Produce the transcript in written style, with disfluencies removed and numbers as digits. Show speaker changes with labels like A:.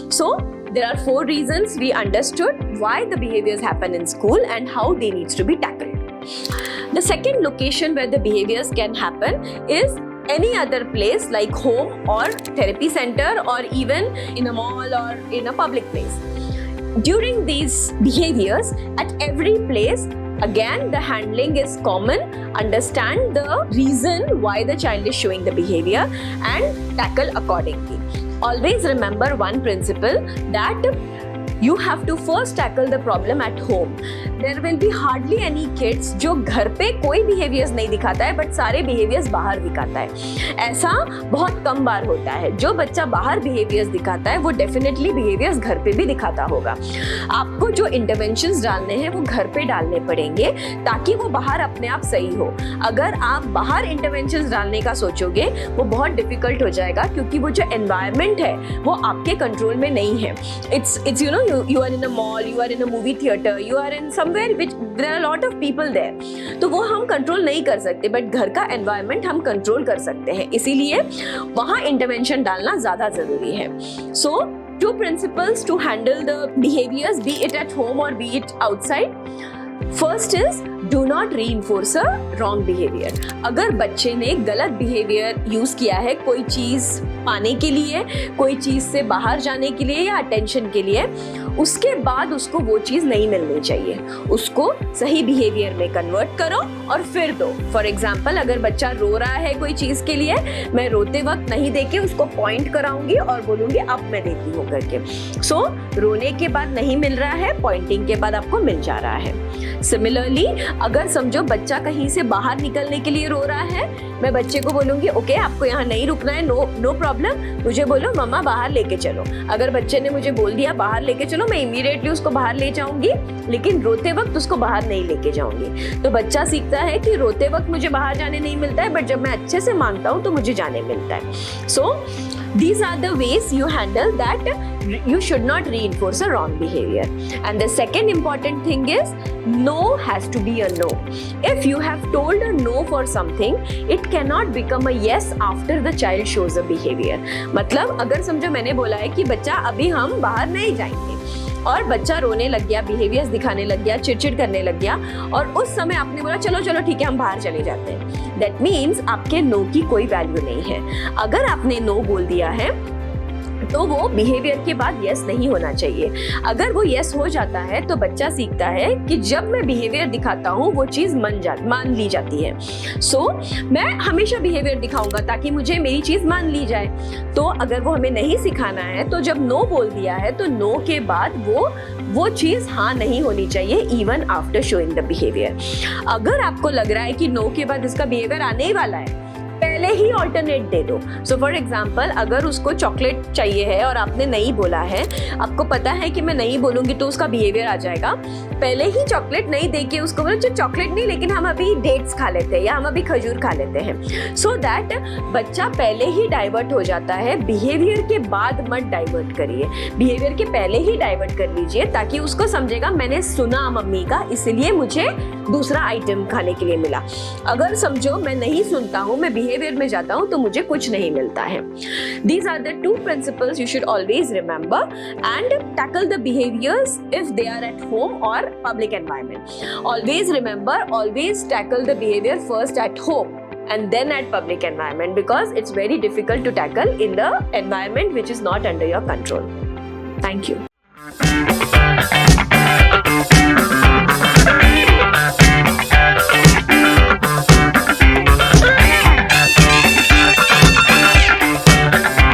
A: So there are 4 reasons we understood why the behaviors happen in school and how they needs to be tackled. The second location where the behaviors can happen is any other place like home or therapy center or even in a mall or in a public place. During these behaviors, at every place, again the handling is common. Understand the reason why the child is showing the behavior and tackle accordingly. Always remember one principle, that you have to first tackle the problem at home. There will be hardly any kids जो घर पे कोई behaviors नहीं दिखाता है but सारे behaviors बाहर दिखाता है. ऐसा बहुत कम बार होता है. जो बच्चा बाहर behaviors दिखाता है वो definitely behaviors घर पे भी दिखाता होगा. आपको जो interventions डालने हैं वो घर पे डालने पड़ेंगे ताकि वो बाहर अपने आप सही हो. अगर आप बाहर interventions डालने का सोचोगे वो बहुत difficult हो जाएगा क्योंकि वो जो environment है वो आपके control में नहीं है. It's you know you are in a mall, you are in a movie theater, you are in somewhere which there are a lot of people there. तो वो हम कंट्रोल नहीं कर सकते बट घर का एनवायरनमेंट हम कंट्रोल कर सकते हैं. इसीलिए वहाँ इंटरवेंशन डालना ज़्यादा ज़रूरी है. So 2 principles to handle the behaviors, be it at home or be it outside. First is do not reinforce a wrong behavior. अगर बच्चे ने गलत behavior यूज़ किया है कोई चीज़ पाने के लिए, कोई चीज़ से बाहर जाने के लिए या attention के लिए, उसके बाद उसको वो चीज़ नहीं मिलनी चाहिए. उसको सही behavior में convert करो और फिर दो. For example, अगर बच्चा रो रहा है कोई चीज़ के लिए, मैं रोते वक्त नहीं देके उसको point कराऊंगी और बोलूँगी अब मैं देती हूँ करके. So रोने के बाद नहीं मिल रहा है, pointing के बाद आपको मिल जा रहा है. सिमिलरली अगर समझो बच्चा कहीं से बाहर निकलने के लिए रो रहा है, मैं बच्चे को बोलूँगी ओके आपको यहाँ नहीं रुकना है, नो प्रॉब्लम, मुझे बोलो मम्मा बाहर लेके चलो. अगर बच्चे ने मुझे बोल दिया बाहर लेके चलो, मैं इमीडिएटली उसको बाहर ले जाऊंगी लेकिन रोते वक्त उसको बाहर नहीं लेके जाऊंगी. तो बच्चा सीखता है कि रोते वक्त मुझे बाहर जाने नहीं मिलता है बट जब मैं अच्छे से मांगता हूँ तो मुझे जाने मिलता है. सो these are the ways you handle that you should not reinforce a wrong behavior. And the second important thing is no has to be a no. If you have told a no for something, it cannot become a yes after the child shows a behavior. मतलब अगर समझो मैंने बोला है कि बच्चा अभी हम बाहर नहीं जाएंगे और बच्चा रोने लग गया, बिहेवियर्स दिखाने लग गया, चिड़चिड़ करने लग गया और उस समय आपने बोला चलो चलो ठीक है हम बाहर चले जाते हैं. दैट मीन्स आपके नो की कोई वैल्यू नहीं है. अगर आपने नो बोल दिया है तो वो बिहेवियर के बाद यस नहीं होना चाहिए. अगर वो यस हो जाता है तो बच्चा सीखता है कि जब मैं बिहेवियर दिखाता हूँ वो चीज़ मान ली जाती है. सो मैं हमेशा बिहेवियर दिखाऊंगा ताकि मुझे मेरी चीज़ मान ली जाए. तो अगर वो हमें नहीं सिखाना है तो जब नो बोल दिया है तो नो के बाद वो चीज़ हाँ नहीं होनी चाहिए even after showing the behaviour. अगर आपको लग रहा है कि नो के बाद इसका बिहेवियर आने ही वाला है, पहले ही ऑल्टरनेट दे दो. सो फॉर एग्जाम्पल अगर उसको चॉकलेट चाहिए है और आपने नहीं बोला है, आपको पता है कि मैं नहीं बोलूँगी तो उसका बिहेवियर आ जाएगा, पहले ही चॉकलेट नहीं दे के उसको बोलो चॉकलेट नहीं लेकिन हम अभी डेट्स खा लेते हैं या हम अभी खजूर खा लेते हैं. सो दैट बच्चा पहले ही डाइवर्ट हो जाता है. बिहेवियर के बाद मत डाइवर्ट करिए, बिहेवियर के पहले ही डाइवर्ट कर लीजिए ताकि उसको समझेगा मैंने सुना मम्मी का इसलिए मुझे दूसरा आइटम खाने के लिए मिला. अगर समझो मैं नहीं सुनता हूँ, मैं बिहेवियर में जाता हूँ तो मुझे कुछ नहीं मिलता है. These are the 2 principles you should always remember and tackle the behaviors if they are at home or public environment. Always remember, always tackle the behavior first at home and then at public environment because it's very difficult to tackle in the environment which is not under your control. Thank you.